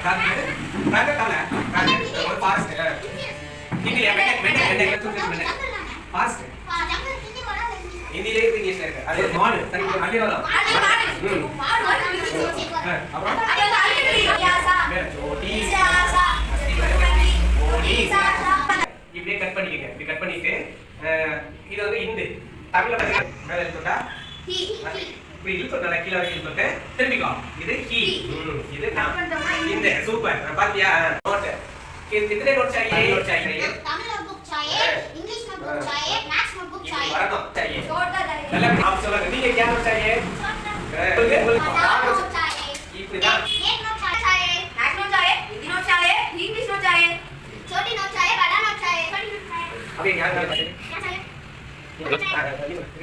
Raga kala. Raga fast. Hindi ya, mende mende. Fast. Hindi le English la irukku. அது மாடு. சரி அங்கே வரோம். மாடு. அப்புறம் யாசா. ஜோடி. யாசா. ஓடி. இப்படியே கட் பண்ணிக்கங்க. இப்படி கட் பண்ணிட்டு இது வந்து இந்து. தமிழ்ல பாத்தீங்க மேல எழுத்துட்டா ஹி. இப்படி இழுத்துட்டா கீழ வரைக்கும் இழுத்துட்டு திரும்பிக்கோ. இது ஹி. இது இந்த சூப்பர். பாத்தியா? நோட். कितने नोट चाहिए? नोट चाहिए। तमिल नोटबुक चाहिए, इंग्लिश नोटबुक चाहिए, मैथ्स नोटबुक चाहिए। வரணும் चाहिए। छोटा चाहिए। मतलब आप சொல்லுங்க நீங்க क्या नोट चाहिए? नोट चाहिए। இப்படிதான் एक नोट चाहिए, मैथ्स नोट चाहिए, हिंदी नोट चाहिए, इंग्लिश नोट चाहिए, छोटी नोट चाहिए, बड़ा नोट चाहिए, छोटी नोट चाहिए। अभी क्या चाहिए? क्या चाहिए?